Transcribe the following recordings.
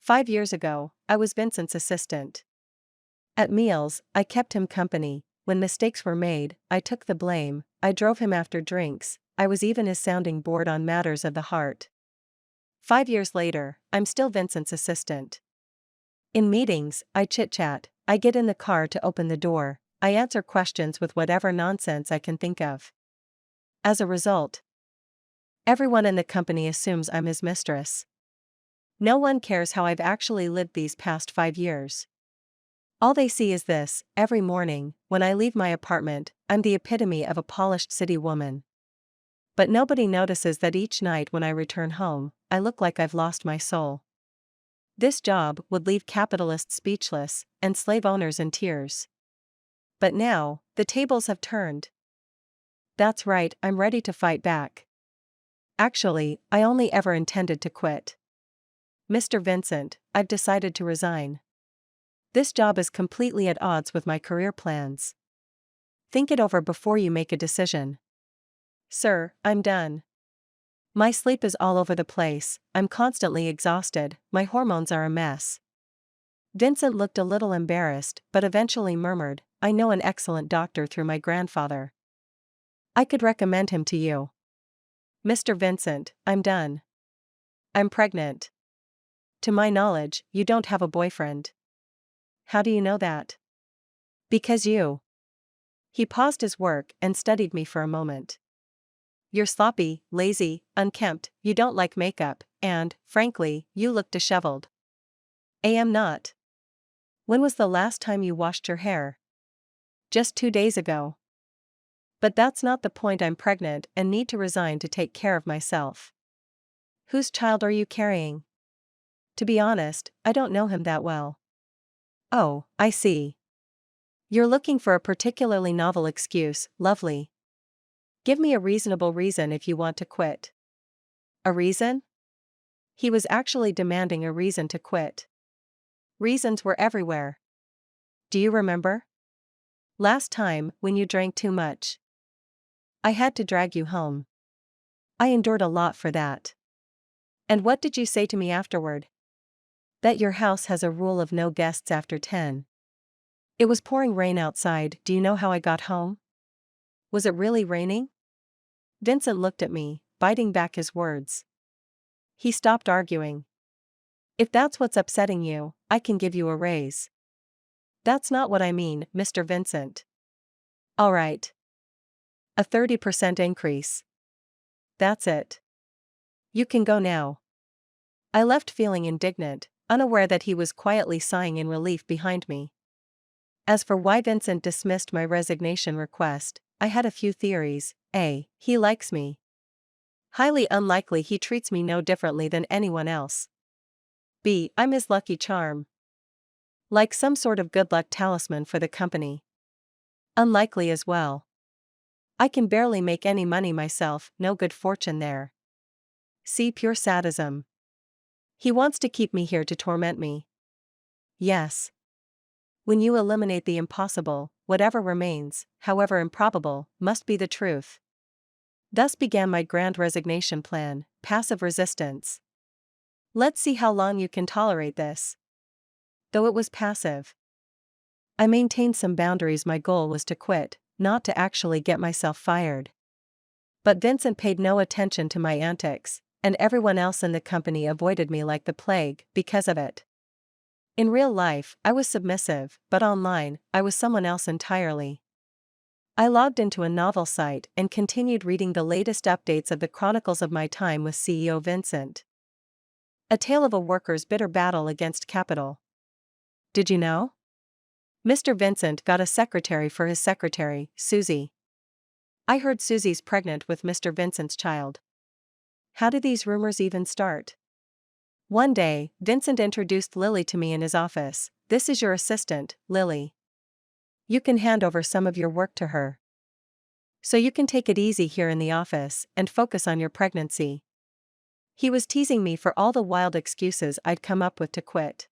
5 years ago, I was Vincent's assistant. At meals, I kept him company. When mistakes were made, I took the blame. I drove him after drinks. I was even his sounding board on matters of the heart. 5 years later, I'm still Vincent's assistant. In meetings, I chit-chat. I get in the car to open the door. I answer questions with whatever nonsense I can think of. As a result, everyone in the company assumes I'm his mistress. No one cares how I've actually lived these past 5 years. All they see is this: every morning, when I leave my apartment, I'm the epitome of a polished city woman. But nobody notices that each night when I return home, I look like I've lost my soul. This job would leave capitalists speechless, and slave owners in tears. But now, the tables have turned. That's right, I'm ready to fight back. Actually, I only ever intended to quit. Mr. Vincent, I've decided to resign. This job is completely at odds with my career plans. Think it over before you make a decision. Sir, I'm done. My sleep is all over the place, I'm constantly exhausted, my hormones are a mess. Vincent looked a little embarrassed, but eventually murmured, I know an excellent doctor through my grandfather. I could recommend him to you. Mr. Vincent, I'm done. I'm pregnant. To my knowledge, you don't have a boyfriend. How do you know that? Because you. He paused his work and studied me for a moment. You're sloppy, lazy, unkempt, you don't like makeup, and, frankly, you look disheveled. I am not. When was the last time you washed your hair? Just 2 days ago. But that's not the point. I'm pregnant and need to resign to take care of myself. Whose child are you carrying? To be honest, I don't know him that well. Oh, I see. You're looking for a particularly novel excuse, lovely. Give me a reasonable reason if you want to quit. A reason? He was actually demanding a reason to quit. Reasons were everywhere. Do you remember? Last time, when you drank too much. I had to drag you home. I endured a lot for that. And what did you say to me afterward? That your house has a rule of no guests after 10. It was pouring rain outside. Do you know how I got home? Was it really raining? Vincent looked at me, biting back his words. He stopped arguing. If that's what's upsetting you, I can give you a raise. That's not what I mean, Mr. Vincent. All right. A 30% increase. That's it. You can go now. I left feeling indignant, unaware that he was quietly sighing in relief behind me. As for why Vincent dismissed my resignation request, I had a few theories. A. He likes me. Highly unlikely he treats me no differently than anyone else. B. I'm his lucky charm. Like some sort of good luck talisman for the company. Unlikely as well. I can barely make any money myself, no good fortune there. C. Pure sadism. He wants to keep me here to torment me. Yes. When you eliminate the impossible, whatever remains, however improbable, must be the truth. Thus began my grand resignation plan, passive resistance. Let's see how long you can tolerate this. Though it was passive, I maintained some boundaries. My goal was to quit, not to actually get myself fired. But Vincent paid no attention to my antics, and everyone else in the company avoided me like the plague because of it. In real life, I was submissive, but online, I was someone else entirely. I logged into a novel site and continued reading the latest updates of the chronicles of my time with CEO Vincent. A tale of a worker's bitter battle against capital. Did you know? Mr. Vincent got a secretary for his secretary, Susie. I heard Susie's pregnant with Mr. Vincent's child. How did these rumors even start? One day, Vincent introduced Lily to me in his office. This is your assistant, Lily. You can hand over some of your work to her. So you can take it easy here in the office and focus on your pregnancy. He was teasing me for all the wild excuses I'd come up with to quit.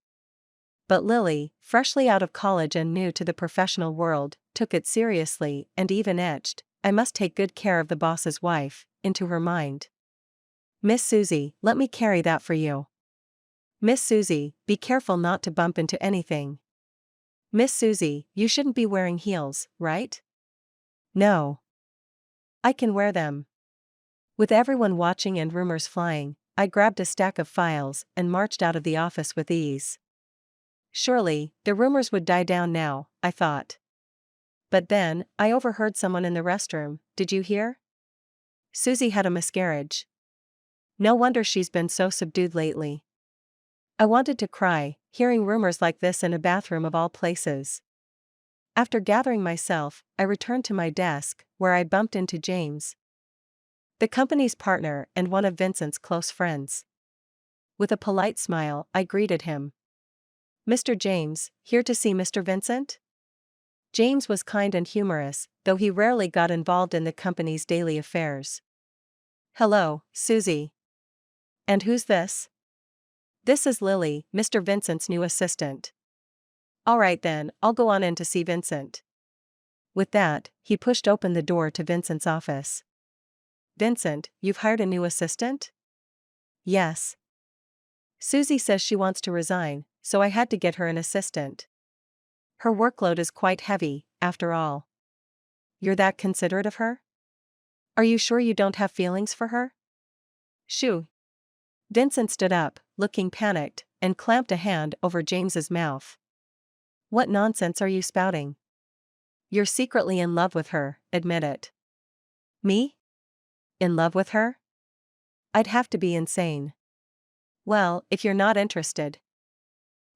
But Lily, freshly out of college and new to the professional world, took it seriously and even etched, I must take good care of the boss's wife, into her mind. Miss Susie, let me carry that for you. Miss Susie, be careful not to bump into anything. Miss Susie, you shouldn't be wearing heels, right? No. I can wear them. With everyone watching and rumors flying, I grabbed a stack of files and marched out of the office with ease. Surely, the rumors would die down now, I thought. But then, I overheard someone in the restroom. Did you hear? Susie had a miscarriage. No wonder she's been so subdued lately. I wanted to cry, hearing rumors like this in a bathroom of all places. After gathering myself, I returned to my desk, where I bumped into James, the company's partner and one of Vincent's close friends. With a polite smile, I greeted him. Mr. James, here to see Mr. Vincent? James was kind and humorous, though he rarely got involved in the company's daily affairs. Hello, Susie. And who's this? This is Lily, Mr. Vincent's new assistant. All right then, I'll go on in to see Vincent. With that, he pushed open the door to Vincent's office. Vincent, you've hired a new assistant? Yes. Susie says she wants to resign, so I had to get her an assistant. Her workload is quite heavy, after all. You're that considerate of her? Are you sure you don't have feelings for her? Shoo. Vincent stood up, looking panicked, and clamped a hand over James's mouth. What nonsense are you spouting? You're secretly in love with her, admit it. Me? In love with her? I'd have to be insane. Well, if you're not interested,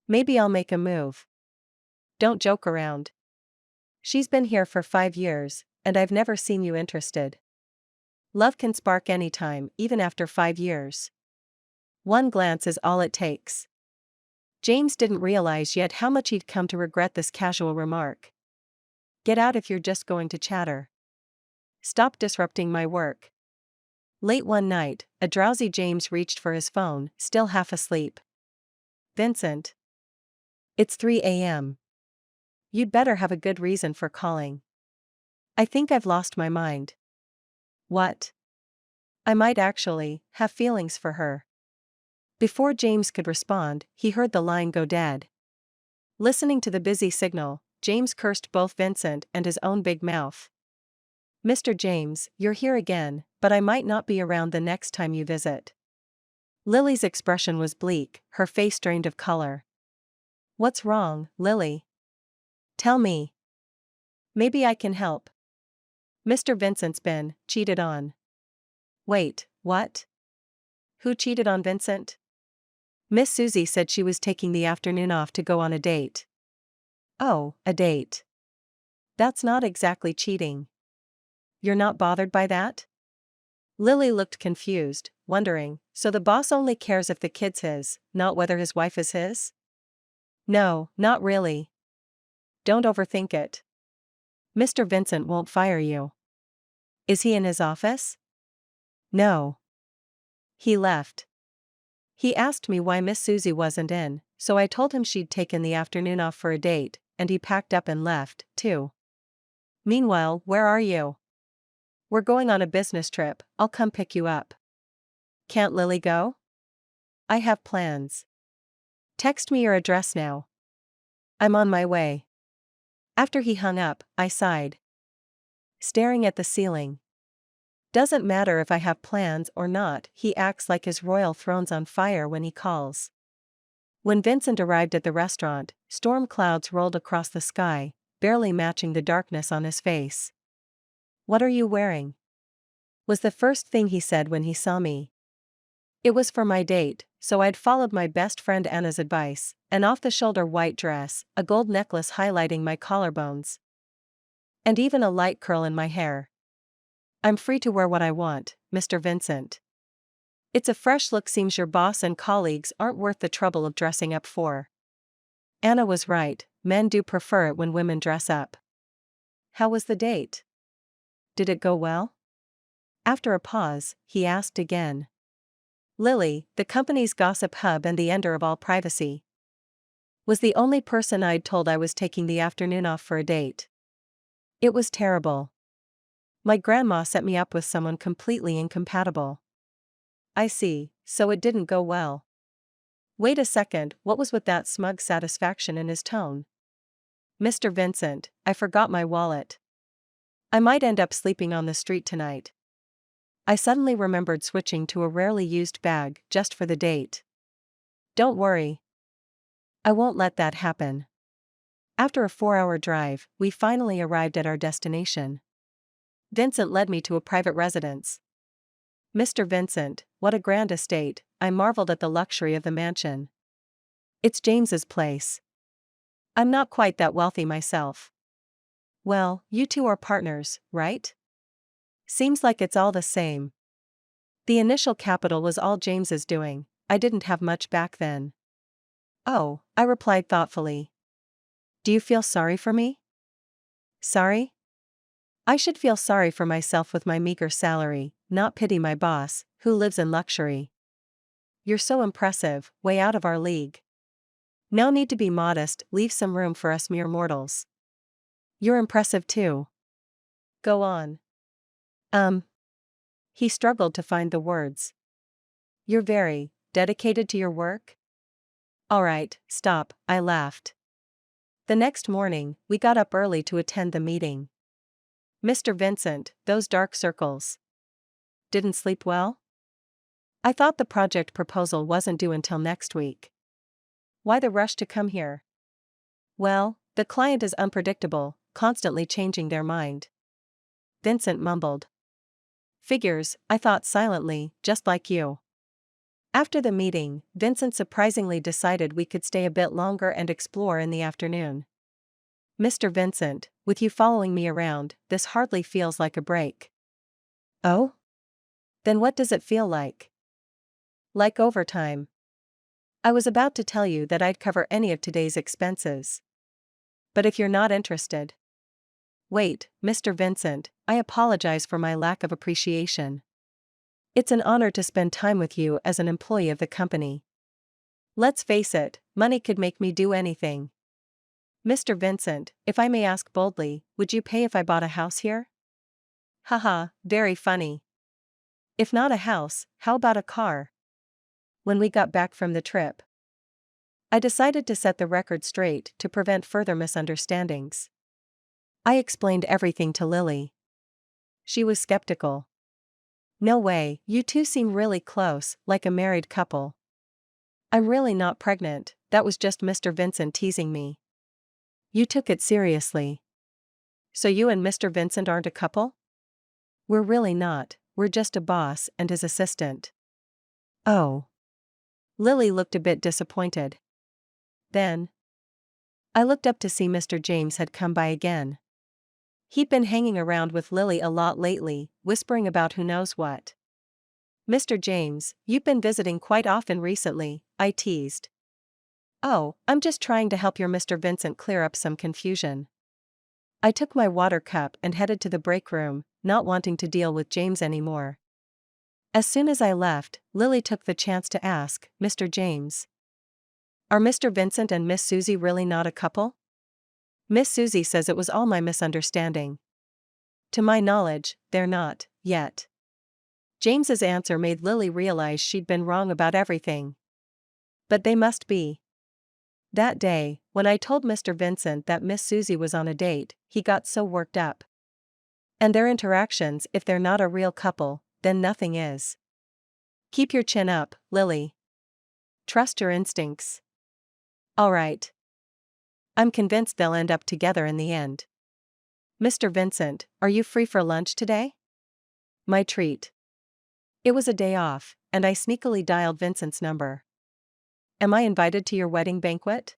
maybe I'll make a move. Don't joke around. She's been here for 5 years, and I've never seen you interested. Love can spark anytime, even after 5 years. One glance is all it takes. James didn't realize yet how much he'd come to regret this casual remark. Get out if you're just going to chatter. Stop disrupting my work. Late one night, a drowsy James reached for his phone, still half asleep. Vincent. It's 3 a.m. You'd better have a good reason for calling. I think I've lost my mind. What? I might actually have feelings for her. Before James could respond, he heard the line go dead. Listening to the busy signal, James cursed both Vincent and his own big mouth. Mr. James, you're here again, but I might not be around the next time you visit. Lily's expression was bleak, her face drained of color. What's wrong, Lily? Tell me. Maybe I can help. Mr. Vincent's been cheated on. Wait, what? Who cheated on Vincent? Miss Susie said she was taking the afternoon off to go on a date. Oh, a date. That's not exactly cheating. You're not bothered by that? Lily looked confused, wondering, so the boss only cares if the kid's his, not whether his wife is his? No, not really. Don't overthink it. Mr. Vincent won't fire you. Is he in his office? No. He left. He asked me why Miss Susie wasn't in, so I told him she'd taken the afternoon off for a date, and he packed up and left, too. Meanwhile, where are you? We're going on a business trip, I'll come pick you up. Can't Lily go? I have plans. Text me your address now. I'm on my way. After he hung up, I sighed. Staring at the ceiling. Doesn't matter if I have plans or not, he acts like his royal throne's on fire when he calls. When Vincent arrived at the restaurant, storm clouds rolled across the sky, barely matching the darkness on his face. What are you wearing? Was the first thing he said when he saw me. It was for my date, so I'd followed my best friend Anna's advice, an off-the-shoulder white dress, a gold necklace highlighting my collarbones, and even a light curl in my hair. I'm free to wear what I want, Mr. Vincent. It's a fresh look seems your boss and colleagues aren't worth the trouble of dressing up for. Anna was right, men do prefer it when women dress up. How was the date? Did it go well? After a pause, he asked again. Lily, the company's gossip hub and the ender of all privacy, was the only person I'd told I was taking the afternoon off for a date. It was terrible. My grandma set me up with someone completely incompatible. I see, so it didn't go well. Wait a second, what was with that smug satisfaction in his tone? Mr. Vincent, I forgot my wallet. I might end up sleeping on the street tonight. I suddenly remembered switching to a rarely used bag just for the date. Don't worry. I won't let that happen. After a 4-hour drive, we finally arrived at our destination. Vincent led me to a private residence. Mr. Vincent, what a grand estate, I marveled at the luxury of the mansion. It's James's place. I'm not quite that wealthy myself. Well, you two are partners, right? Seems like it's all the same. The initial capital was all James's doing, I didn't have much back then. Oh, I replied thoughtfully. Do you feel sorry for me? Sorry? I should feel sorry for myself with my meager salary, not pity my boss, who lives in luxury. You're so impressive, way out of our league. No need to be modest, leave some room for us mere mortals. You're impressive too. Go on. He struggled to find the words. You're very dedicated to your work? Alright, stop, I laughed. The next morning, we got up early to attend the meeting. Mr. Vincent, those dark circles. Didn't sleep well? I thought the project proposal wasn't due until next week. Why the rush to come here? Well, the client is unpredictable, constantly changing their mind. Vincent mumbled. Figures, I thought silently, just like you. After the meeting, Vincent surprisingly decided we could stay a bit longer and explore in the afternoon. Mr. Vincent, with you following me around, this hardly feels like a break. Oh? Then what does it feel like? Like overtime. I was about to tell you that I'd cover any of today's expenses. But if you're not interested. Wait, Mr. Vincent, I apologize for my lack of appreciation. It's an honor to spend time with you as an employee of the company. Let's face it, money could make me do anything. Mr. Vincent, if I may ask boldly, would you pay if I bought a house here? Haha, very funny. If not a house, how about a car? When we got back from the trip, I decided to set the record straight to prevent further misunderstandings. I explained everything to Lily. She was skeptical. No way, you two seem really close, like a married couple. I'm really not pregnant, that was just Mr. Vincent teasing me. You took it seriously. So you and Mr. Vincent aren't a couple? We're really not, we're just a boss and his assistant. Oh. Lily looked a bit disappointed. Then I looked up to see Mr. James had come by again. He'd been hanging around with Lily a lot lately, whispering about who knows what. Mr. James, you've been visiting quite often recently, I teased. Oh, I'm just trying to help your Mr. Vincent clear up some confusion. I took my water cup and headed to the break room, not wanting to deal with James anymore. As soon as I left, Lily took the chance to ask, Mr. James. Are Mr. Vincent and Miss Susie really not a couple? Miss Susie says it was all my misunderstanding. To my knowledge, they're not, yet. James's answer made Lily realize she'd been wrong about everything. But they must be. That day, when I told Mr. Vincent that Miss Susie was on a date, he got so worked up. And their interactions, if they're not a real couple, then nothing is. Keep your chin up, Lily. Trust your instincts. All right. I'm convinced they'll end up together in the end. Mr. Vincent, are you free for lunch today? My treat. It was a day off, and I sneakily dialed Vincent's number. Am I invited to your wedding banquet?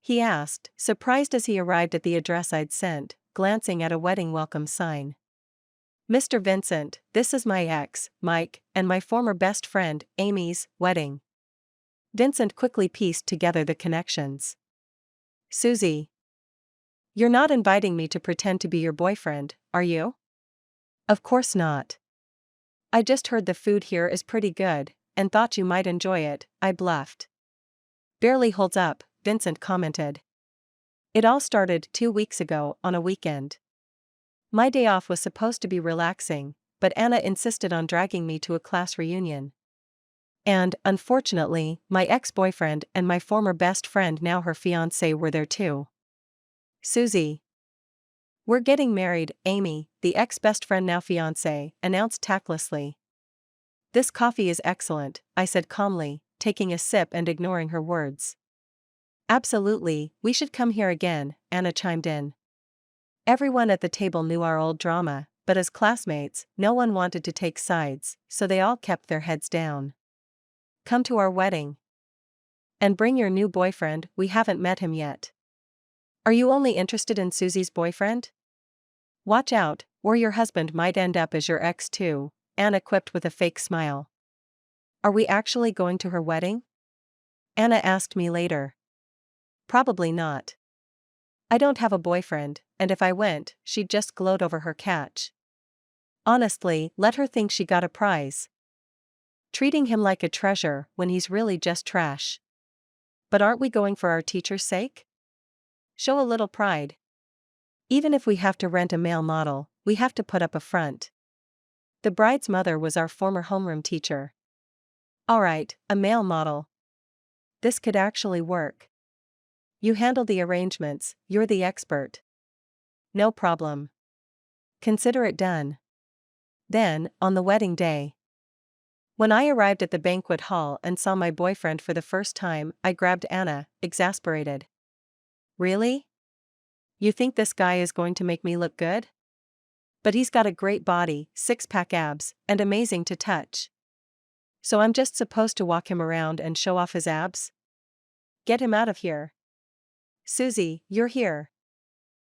He asked, surprised as he arrived at the address I'd sent, glancing at a wedding welcome sign. Mr. Vincent, this is my ex, Mike, and my former best friend, Amy's, wedding. Vincent quickly pieced together the connections. Susie. You're not inviting me to pretend to be your boyfriend, are you? Of course not. I just heard the food here is pretty good, and thought you might enjoy it, I bluffed. Barely holds up, Vincent commented. It all started 2 weeks ago on a weekend. My day off was supposed to be relaxing, but Anna insisted on dragging me to a class reunion. And, unfortunately, my ex-boyfriend and my former best friend, now her fiancé, were there too. Susie. We're getting married, Amy, the ex-best friend now fiancé, announced tactlessly. This coffee is excellent, I said calmly, taking a sip and ignoring her words. Absolutely, we should come here again, Anna chimed in. Everyone at the table knew our old drama, but as classmates, no one wanted to take sides, so they all kept their heads down. Come to our wedding. And bring your new boyfriend, we haven't met him yet. Are you only interested in Susie's boyfriend? Watch out, or your husband might end up as your ex too, Anna quipped with a fake smile. Are we actually going to her wedding? Anna asked me later. Probably not. I don't have a boyfriend, and if I went, she'd just gloat over her catch. Honestly, let her think she got a prize. Treating him like a treasure when he's really just trash. But aren't we going for our teacher's sake? Show a little pride. Even if we have to rent a male model, we have to put up a front. The bride's mother was our former homeroom teacher. Alright, a male model. This could actually work. You handle the arrangements, you're the expert. No problem. Consider it done. Then, on the wedding day. When I arrived at the banquet hall and saw my boyfriend for the first time, I grabbed Anna, exasperated. Really? You think this guy is going to make me look good? But he's got a great body, six-pack abs, and amazing to touch. So I'm just supposed to walk him around and show off his abs? Get him out of here. Susie, you're here.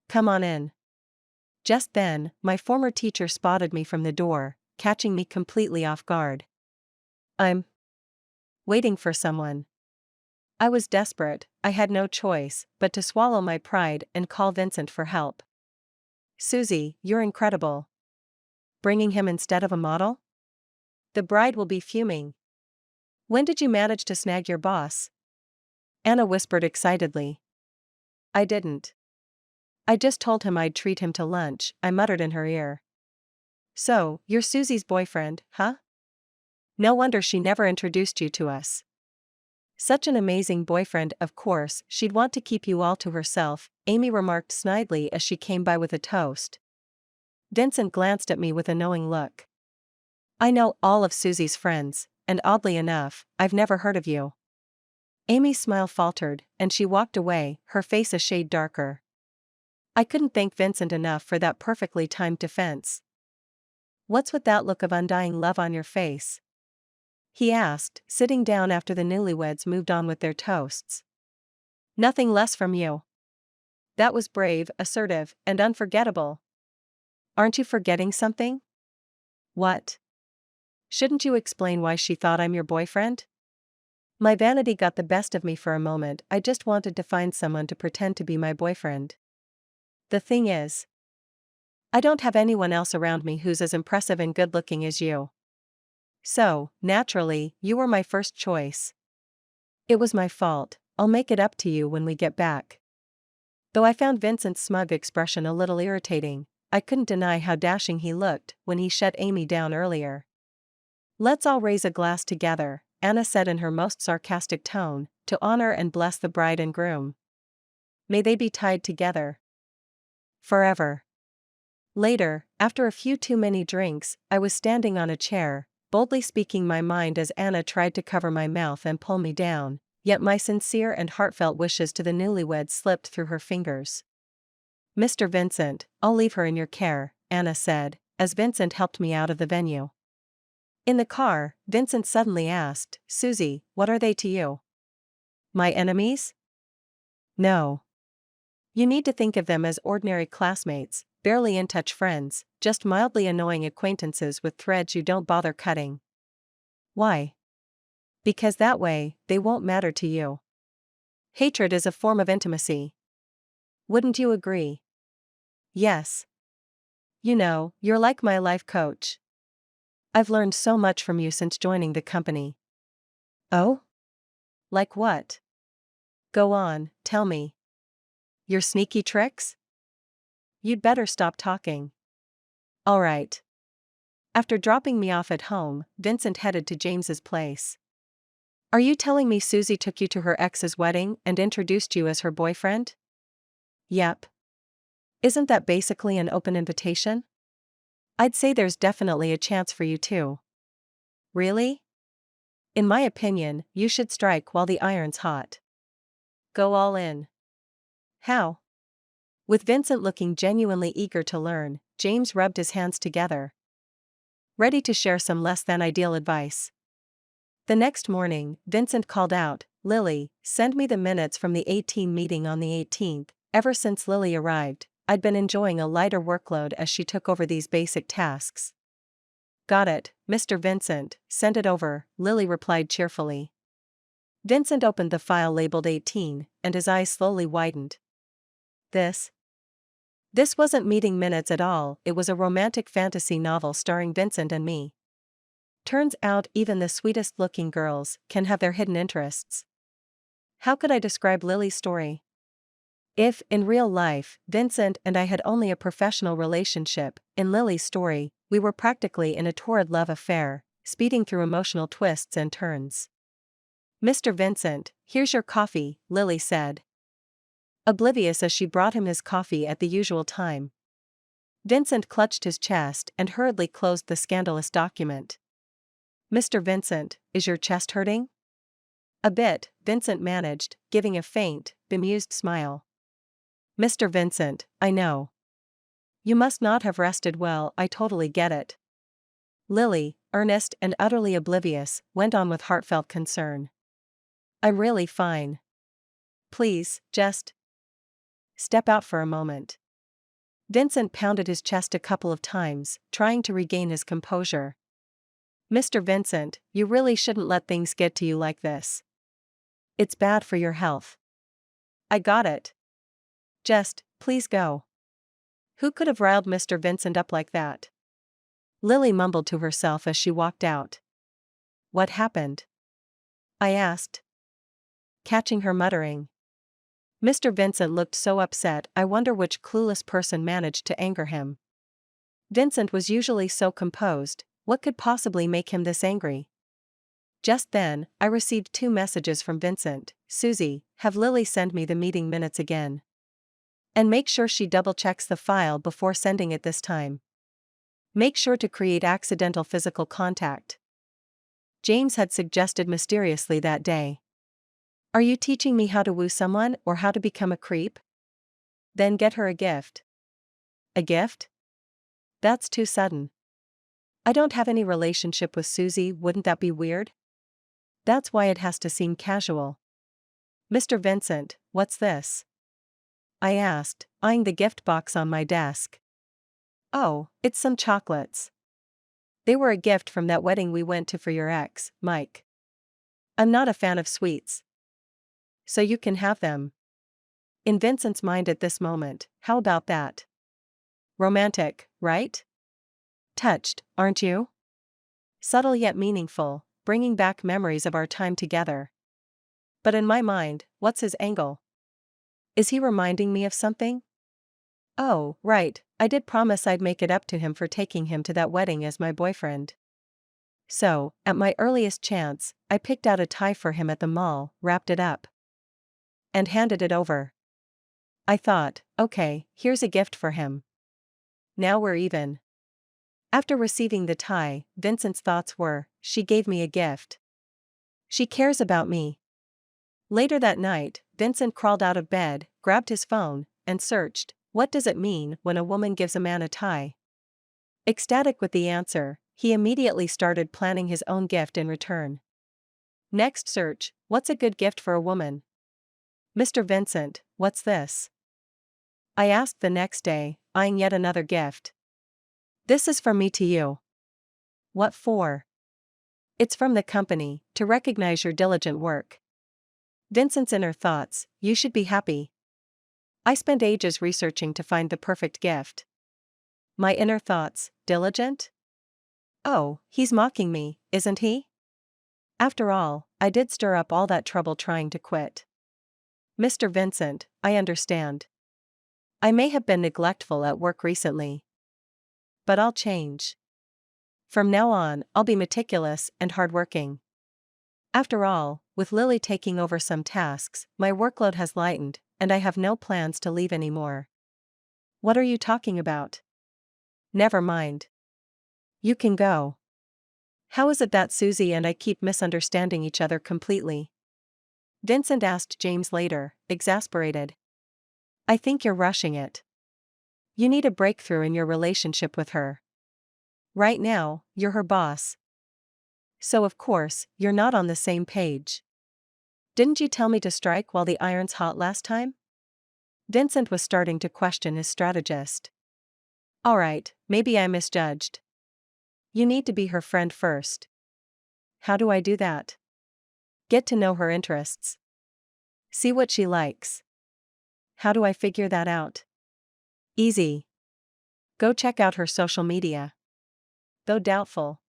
Come on in. Just then, my former teacher spotted me from the door, catching me completely off guard. I'm waiting for someone. I was desperate, I had no choice but to swallow my pride and call Vincent for help. Susie, you're incredible. Bringing him instead of a model? The bride will be fuming. When did you manage to snag your boss? Anna whispered excitedly. I didn't. I just told him I'd treat him to lunch, I muttered in her ear. So, you're Susie's boyfriend, huh? No wonder she never introduced you to us. Such an amazing boyfriend, of course, she'd want to keep you all to herself, Amy remarked snidely as she came by with a toast. Vincent glanced at me with a knowing look. I know all of Susie's friends, and oddly enough, I've never heard of you. Amy's smile faltered, and she walked away, her face a shade darker. I couldn't thank Vincent enough for that perfectly timed defense. What's with that look of undying love on your face? He asked, sitting down after the newlyweds moved on with their toasts. Nothing less from you. That was brave, assertive, and unforgettable. Aren't you forgetting something? What? Shouldn't you explain why she thought I'm your boyfriend? My vanity got the best of me for a moment. I just wanted to find someone to pretend to be my boyfriend. The thing is, I don't have anyone else around me who's as impressive and good-looking as you. So, naturally, you were my first choice. It was my fault, I'll make it up to you when we get back. Though I found Vincent's smug expression a little irritating, I couldn't deny how dashing he looked when he shut Amy down earlier. Let's all raise a glass together, Anna said in her most sarcastic tone, to honor and bless the bride and groom. May they be tied together forever. Later, after a few too many drinks, I was standing on a chair, boldly speaking my mind as Anna tried to cover my mouth and pull me down, yet my sincere and heartfelt wishes to the newlyweds slipped through her fingers. Mr. Vincent, I'll leave her in your care, Anna said, as Vincent helped me out of the venue. In the car, Vincent suddenly asked, Susie, what are they to you? My enemies? No. You need to think of them as ordinary classmates, barely in-touch friends, just mildly annoying acquaintances with threads you don't bother cutting. Why? Because that way, they won't matter to you. Hatred is a form of intimacy. Wouldn't you agree? Yes. You know, you're like my life coach. I've learned so much from you since joining the company. Oh? Like what? Go on, tell me. Your sneaky tricks? You'd better stop talking. All right. After dropping me off at home, Vincent headed to James's place. Are you telling me Susie took you to her ex's wedding and introduced you as her boyfriend? Yep. Isn't that basically an open invitation? I'd say there's definitely a chance for you too. Really? In my opinion, you should strike while the iron's hot. Go all in. How? With Vincent looking genuinely eager to learn, James rubbed his hands together, ready to share some less than ideal advice. The next morning, Vincent called out, "Lily, send me the minutes from the 18 meeting on the 18th. Ever since Lily arrived, I'd been enjoying a lighter workload as she took over these basic tasks." "Got it, Mr. Vincent, send it over," Lily replied cheerfully. Vincent opened the file labeled 18, and his eyes slowly widened. This wasn't meeting minutes at all, it was a romantic fantasy novel starring Vincent and me. Turns out even the sweetest-looking girls can have their hidden interests. How could I describe Lily's story? If, in real life, Vincent and I had only a professional relationship, in Lily's story, we were practically in a torrid love affair, speeding through emotional twists and turns. "Mr. Vincent, here's your coffee," Lily said, oblivious as she brought him his coffee at the usual time. Vincent clutched his chest and hurriedly closed the scandalous document. "Mr. Vincent, is your chest hurting?" "A bit," Vincent managed, giving a faint, bemused smile. "Mr. Vincent, I know. You must not have rested well, I totally get it." Lily, earnest and utterly oblivious, went on with heartfelt concern. "I'm really fine. Please, just step out for a moment." Vincent pounded his chest a couple of times, trying to regain his composure. "Mr. Vincent, you really shouldn't let things get to you like this. It's bad for your health." "I got it. Just, please go." Who could have riled Mr. Vincent up like that? Lily mumbled to herself as she walked out. "What happened?" I asked, catching her muttering. Mr. Vincent looked so upset, I wonder which clueless person managed to anger him. Vincent was usually so composed, what could possibly make him this angry? Just then, I received 2 messages from Vincent. "Susie, have Lily send me the meeting minutes again. And make sure she double-checks the file before sending it this time. Make sure to create accidental physical contact." James had suggested mysteriously that day. "Are you teaching me how to woo someone or how to become a creep? Then get her a gift." "A gift? That's too sudden. I don't have any relationship with Susie, wouldn't that be weird? That's why it has to seem casual." "Mr. Vincent, what's this?" I asked, eyeing the gift box on my desk. "Oh, it's some chocolates. They were a gift from that wedding we went to for your ex, Mike. I'm not a fan of sweets. So you can have them." In Vincent's mind at this moment, how about that? Romantic, right? Touched, aren't you? Subtle yet meaningful, bringing back memories of our time together. But in my mind, what's his angle? Is he reminding me of something? Oh, right, I did promise I'd make it up to him for taking him to that wedding as my boyfriend. So, at my earliest chance, I picked out a tie for him at the mall, wrapped it up, and handed it over. I thought, okay, here's a gift for him. Now we're even. After receiving the tie, Vincent's thoughts were, she gave me a gift. She cares about me. Later that night, Vincent crawled out of bed, grabbed his phone, and searched, what does it mean when a woman gives a man a tie? Ecstatic with the answer, he immediately started planning his own gift in return. Next search, what's a good gift for a woman? "Mr. Vincent, what's this?" I asked the next day, eyeing yet another gift. "This is from me to you." "What for?" "It's from the company, to recognize your diligent work." Vincent's inner thoughts, you should be happy. I spent ages researching to find the perfect gift. My inner thoughts, diligent? Oh, he's mocking me, isn't he? After all, I did stir up all that trouble trying to quit. "Mr. Vincent, I understand. I may have been neglectful at work recently. But I'll change. From now on, I'll be meticulous and hardworking. After all, with Lily taking over some tasks, my workload has lightened, and I have no plans to leave anymore. What are you talking about? Never mind. You can go. How is it that Susie and I keep misunderstanding each other completely? Vincent asked James later, exasperated. I think you're rushing it. You need a breakthrough in your relationship with her. Right now, you're her boss. So of course, you're not on the same page. Didn't you tell me to strike while the iron's hot last time? Vincent was starting to question his strategist. Alright, maybe I misjudged. You need to be her friend first. How do I do that? Get to know her interests. See what she likes. How do I figure that out? Easy. Go check out her social media. Though doubtful.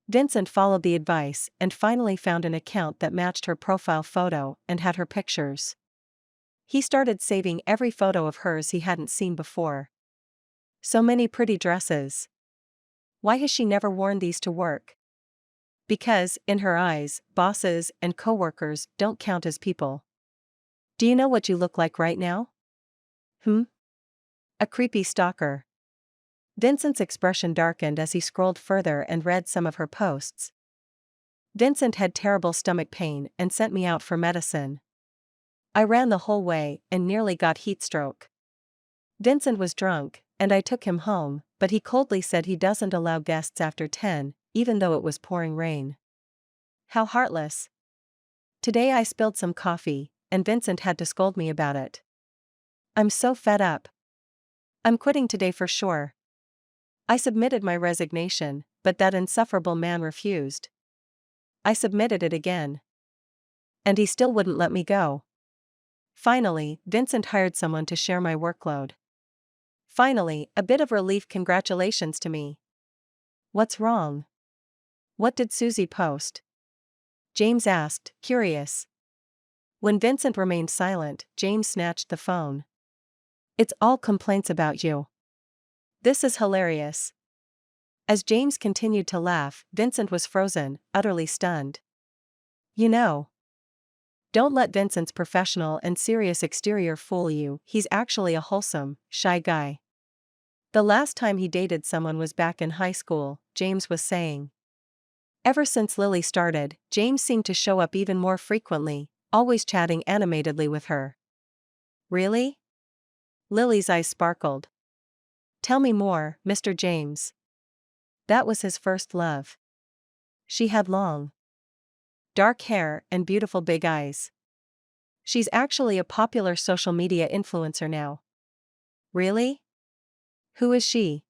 Vincent followed the advice and finally found an account that matched her profile photo and had her pictures. He started saving every photo of hers he hadn't seen before. So many pretty dresses. Why has she never worn these to work? Because, in her eyes, bosses and coworkers don't count as people. Do you know what you look like right now? A creepy stalker. Vincent's expression darkened as he scrolled further and read some of her posts. Vincent had terrible stomach pain and sent me out for medicine. I ran the whole way and nearly got heat stroke. Vincent was drunk, and I took him home, but he coldly said he doesn't allow guests after 10, even though it was pouring rain. How heartless. Today I spilled some coffee, and Vincent had to scold me about it. I'm so fed up. I'm quitting today for sure. I submitted my resignation, but that insufferable man refused. I submitted it again. And he still wouldn't let me go. Finally, Vincent hired someone to share my workload. Finally, a bit of relief. Congratulations to me. What's wrong? What did Susie post? James asked, curious. When Vincent remained silent, James snatched the phone. It's all complaints about you. This is hilarious. As James continued to laugh, Vincent was frozen, utterly stunned. You know. Don't let Vincent's professional and serious exterior fool you, he's actually a wholesome, shy guy. The last time he dated someone was back in high school, James was saying. Ever since Lily started, James seemed to show up even more frequently, always chatting animatedly with her. Really? Lily's eyes sparkled. Tell me more, Mr. James. That was his first love. She had long, dark hair and beautiful big eyes. She's actually a popular social media influencer now. Really? Who is she?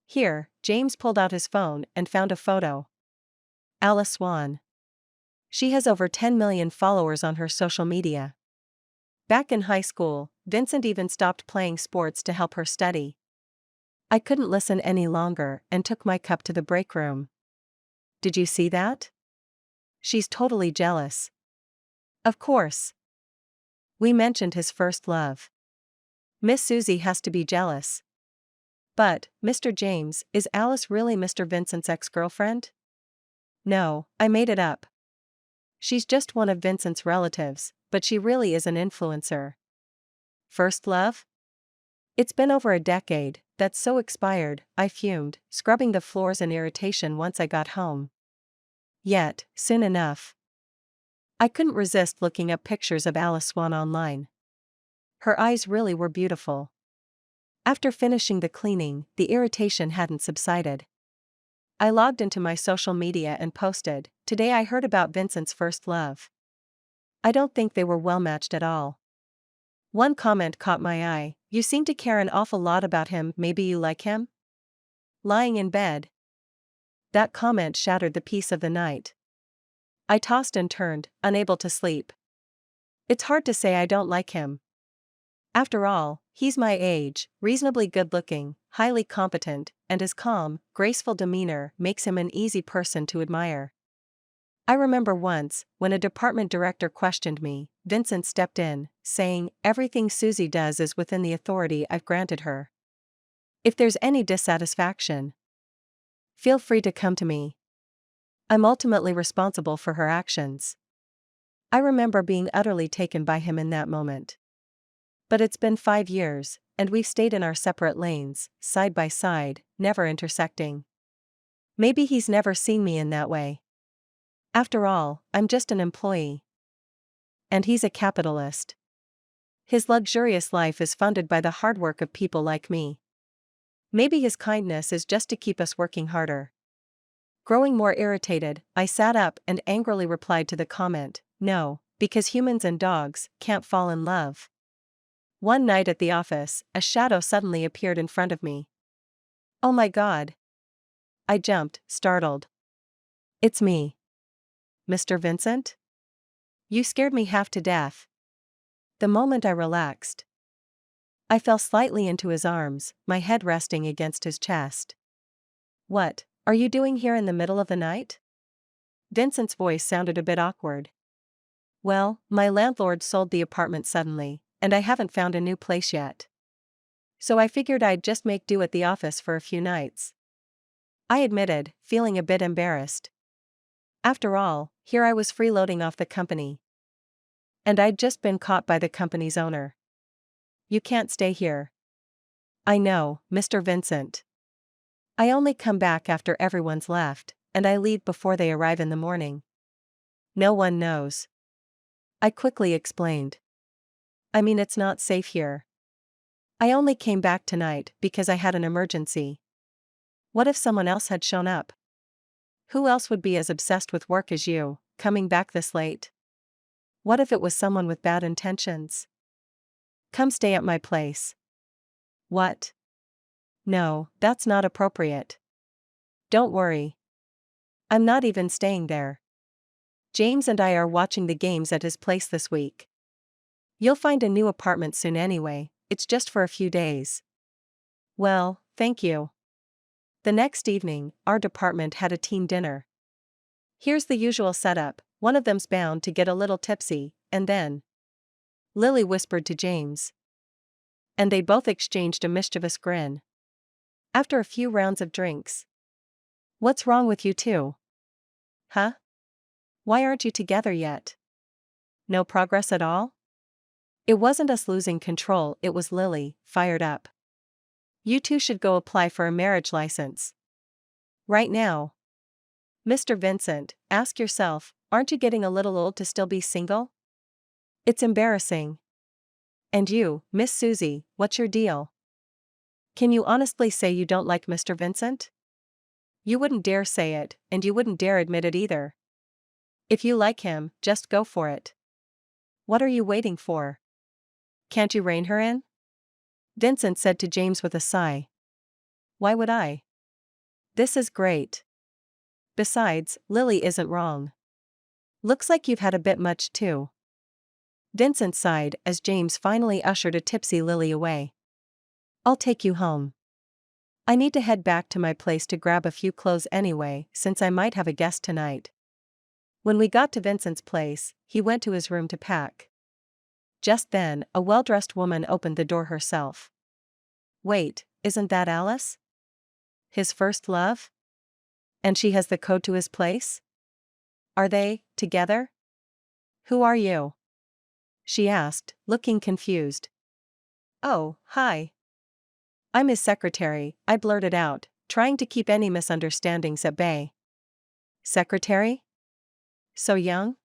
Here, James pulled out his phone and found a photo. Alice Swan. She has over 10 million followers on her social media. Back in high school, Vincent even stopped playing sports to help her study. I couldn't listen any longer and took my cup to the break room. Did you see that? She's totally jealous. Of course. We mentioned his first love. Miss Susie has to be jealous. But, Mr. James, is Alice really Mr. Vincent's ex-girlfriend? No, I made it up. She's just one of Vincent's relatives, but she really is an influencer. First love? It's been over a decade, that's so expired, I fumed, scrubbing the floors in irritation once I got home. Yet, soon enough, I couldn't resist looking up pictures of Alice Swan online. Her eyes really were beautiful. After finishing the cleaning, the irritation hadn't subsided. I logged into my social media and posted, "Today I heard about Vincent's first love. I don't think they were well matched at all." One comment caught my eye, "You seem to care an awful lot about him, maybe you like him?" Lying in bed. That comment shattered the peace of the night. I tossed and turned, unable to sleep. It's hard to say I don't like him. After all, he's my age, reasonably good-looking, highly competent, and his calm, graceful demeanor makes him an easy person to admire. I remember once, when a department director questioned me, Vincent stepped in, saying, "Everything Susie does is within the authority I've granted her. If there's any dissatisfaction, feel free to come to me." I'm ultimately responsible for her actions. I remember being utterly taken by him in that moment. But it's been 5 years, and we've stayed in our separate lanes, side by side, never intersecting. Maybe he's never seen me in that way. After all, I'm just an employee. And he's a capitalist. His luxurious life is funded by the hard work of people like me. Maybe his kindness is just to keep us working harder. Growing more irritated, I sat up and angrily replied to the comment, no, because humans and dogs can't fall in love. One night at the office, a shadow suddenly appeared in front of me. Oh my God! I jumped, startled. It's me. Mr. Vincent? You scared me half to death. The moment I relaxed, I fell slightly into his arms, my head resting against his chest. What are you doing here in the middle of the night? Vincent's voice sounded a bit awkward. Well, my landlord sold the apartment suddenly, and I haven't found a new place yet. So I figured I'd just make do at the office for a few nights. I admitted, feeling a bit embarrassed. After all, here I was freeloading off the company. And I'd just been caught by the company's owner. You can't stay here. I know, Mr. Vincent. I only come back after everyone's left, and I leave before they arrive in the morning. No one knows. I quickly explained. I mean, it's not safe here. I only came back tonight because I had an emergency. What if someone else had shown up? Who else would be as obsessed with work as you, coming back this late? What if it was someone with bad intentions? Come stay at my place. What? No, that's not appropriate. Don't worry. I'm not even staying there. James and I are watching the games at his place this week. You'll find a new apartment soon anyway, it's just for a few days. Well, thank you. The next evening, our department had a team dinner. Here's the usual setup, one of them's bound to get a little tipsy, and then Lily whispered to James. And they both exchanged a mischievous grin. After a few rounds of drinks. What's wrong with you two? Huh? Why aren't you together yet? No progress at all? It wasn't us losing control, it was Lily, fired up. You two should go apply for a marriage license. Right now. Mr. Vincent, ask yourself, aren't you getting a little old to still be single? It's embarrassing. And you, Miss Susie, what's your deal? Can you honestly say you don't like Mr. Vincent? You wouldn't dare say it, and you wouldn't dare admit it either. If you like him, just go for it. What are you waiting for? Can't you rein her in? Vincent said to James with a sigh. Why would I? This is great. Besides, Lily isn't wrong. Looks like you've had a bit much too. Vincent sighed as James finally ushered a tipsy Lily away. I'll take you home. I need to head back to my place to grab a few clothes anyway, since I might have a guest tonight. When we got to Vincent's place, he went to his room to pack. Just then, a well-dressed woman opened the door herself. Wait, isn't that Alice? His first love? And she has the code to his place? Are they together? Who are you? She asked, looking confused. Oh, hi. I'm his secretary, I blurted out, trying to keep any misunderstandings at bay. Secretary? So young?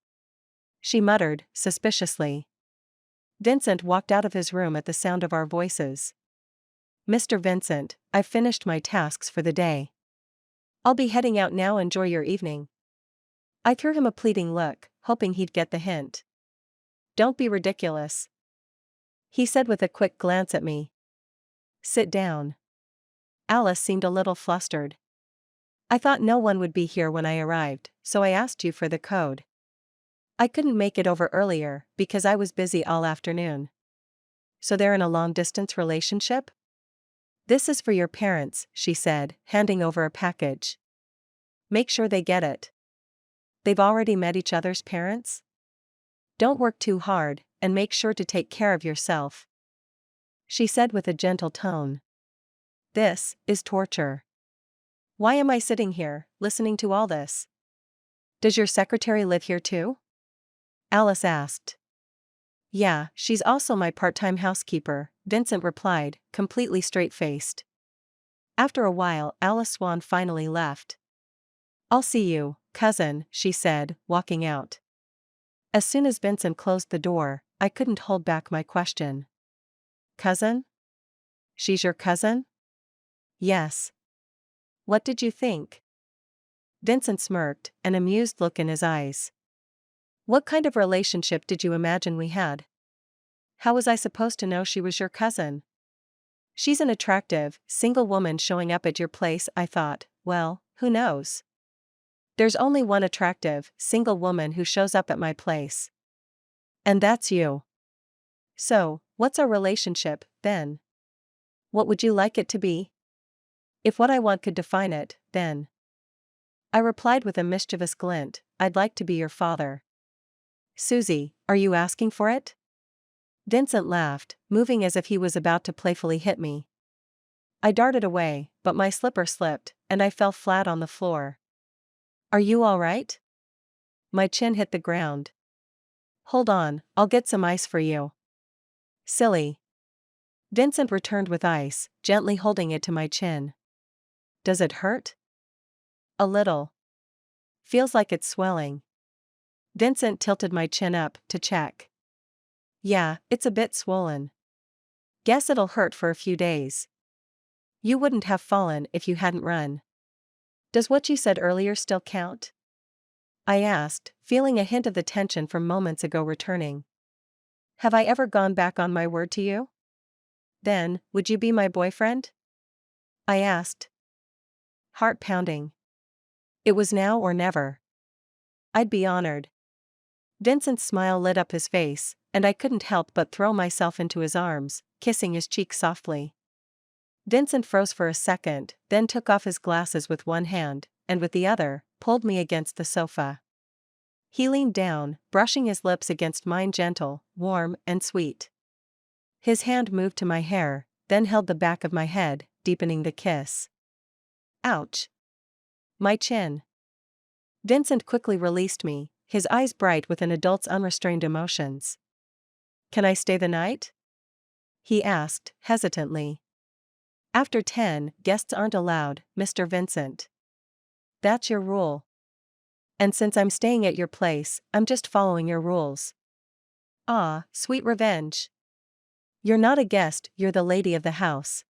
She muttered, suspiciously. Vincent walked out of his room at the sound of our voices. Mr. Vincent, I've finished my tasks for the day. I'll be heading out now, enjoy your evening. I threw him a pleading look, hoping he'd get the hint. Don't be ridiculous, he said with a quick glance at me. Sit down. Alice seemed a little flustered. I thought no one would be here when I arrived, so I asked you for the code. I couldn't make it over earlier because I was busy all afternoon. So they're in a long-distance relationship? This is for your parents, she said, handing over a package. Make sure they get it. They've already met each other's parents? Don't work too hard, and make sure to take care of yourself, she said with a gentle tone. This is torture. Why am I sitting here, listening to all this? Does your secretary live here too? Alice asked. Yeah, she's also my part-time housekeeper, Vincent replied, completely straight-faced. After a while, Alice Swan finally left. I'll see you, cousin, she said, walking out. As soon as Vincent closed the door, I couldn't hold back my question. Cousin? She's your cousin? Yes. What did you think? Vincent smirked, an amused look in his eyes. What kind of relationship did you imagine we had? How was I supposed to know she was your cousin? She's an attractive, single woman showing up at your place, I thought. Well, who knows? There's only one attractive, single woman who shows up at my place. And that's you. So, what's our relationship, then? What would you like it to be? If what I want could define it, then. I replied with a mischievous glint, I'd like to be your father. Susie, are you asking for it? Vincent laughed, moving as if he was about to playfully hit me. I darted away, but my slipper slipped, and I fell flat on the floor. Are you all right? My chin hit the ground. Hold on, I'll get some ice for you. Silly. Vincent returned with ice, gently holding it to my chin. Does it hurt? A little. Feels like it's swelling. Vincent tilted my chin up to check. Yeah, it's a bit swollen. Guess it'll hurt for a few days. You wouldn't have fallen if you hadn't run. Does what you said earlier still count? I asked, feeling a hint of the tension from moments ago returning. Have I ever gone back on my word to you? Then, would you be my boyfriend? I asked. Heart pounding. It was now or never. I'd be honored. Vincent's smile lit up his face, and I couldn't help but throw myself into his arms, kissing his cheek softly. Vincent froze for a second, then took off his glasses with one hand, and with the other, pulled me against the sofa. He leaned down, brushing his lips against mine, gentle, warm, and sweet. His hand moved to my hair, then held the back of my head, deepening the kiss. Ouch. My chin. Vincent quickly released me, his eyes bright with an adult's unrestrained emotions. Can I stay the night? He asked, hesitantly. After 10, guests aren't allowed, Mr. Vincent. That's your rule. And since I'm staying at your place, I'm just following your rules. Ah, sweet revenge. You're not a guest, you're the lady of the house.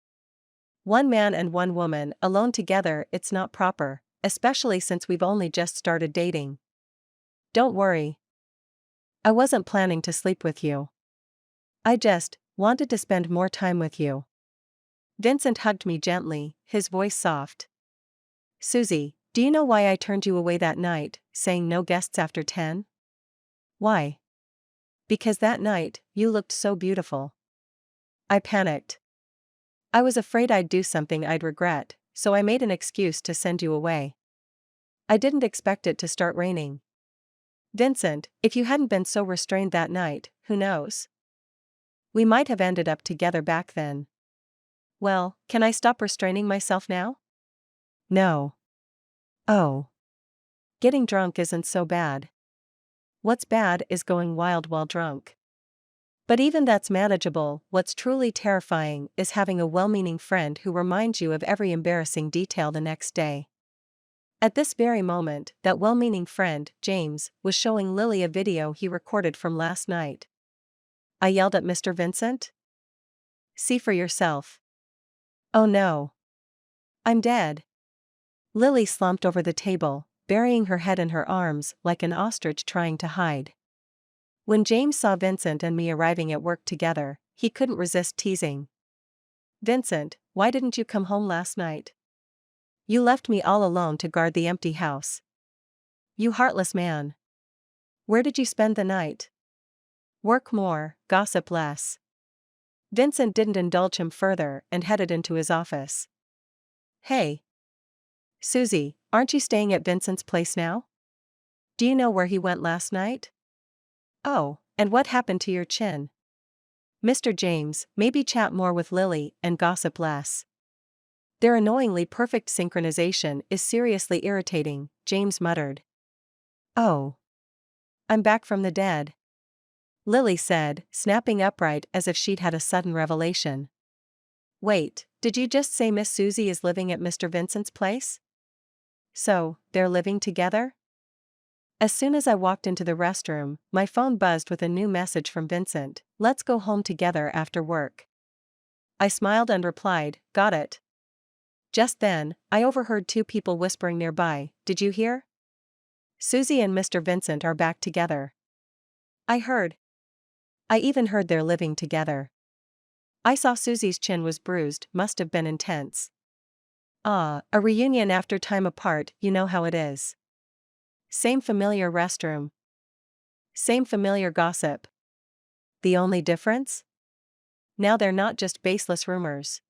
One man and one woman alone together, it's not proper, especially since we've only just started dating. Don't worry. I wasn't planning to sleep with you. I just wanted to spend more time with you. Vincent hugged me gently, his voice soft. Susie, do you know why I turned you away that night, saying no guests after 10? Why? Because that night, you looked so beautiful. I panicked. I was afraid I'd do something I'd regret, so I made an excuse to send you away. I didn't expect it to start raining. Vincent, if you hadn't been so restrained that night, who knows? We might have ended up together back then. Well, can I stop restraining myself now? No. Oh. Getting drunk isn't so bad. What's bad is going wild while drunk. But even that's manageable. What's truly terrifying is having a well-meaning friend who reminds you of every embarrassing detail the next day. At this very moment, that well-meaning friend, James, was showing Lily a video he recorded from last night. I yelled at Mr. Vincent. See for yourself. Oh no. I'm dead. Lily slumped over the table, burying her head in her arms like an ostrich trying to hide. When James saw Vincent and me arriving at work together, he couldn't resist teasing. Vincent, why didn't you come home last night? You left me all alone to guard the empty house. You heartless man. Where did you spend the night? Work more, gossip less. Vincent didn't indulge him further and headed into his office. Hey. Susie, aren't you staying at Vincent's place now? Do you know where he went last night? Oh, and what happened to your chin? Mr. James, maybe chat more with Lily and gossip less. Their annoyingly perfect synchronization is seriously irritating, James muttered. Oh, I'm back from the dead, Lily said, snapping upright as if she'd had a sudden revelation. Wait, did you just say Miss Susie is living at Mr. Vincent's place? So, they're living together? As soon as I walked into the restroom, my phone buzzed with a new message from Vincent. Let's go home together after work. I smiled and replied, got it. Just then, I overheard two people whispering nearby. Did you hear? Susie and Mr. Vincent are back together. I heard. I even heard they're living together. I saw Susie's chin was bruised, must have been intense. Ah, a reunion after time apart, you know how it is. Same familiar restroom. Same familiar gossip. The only difference? Now they're not just baseless rumors.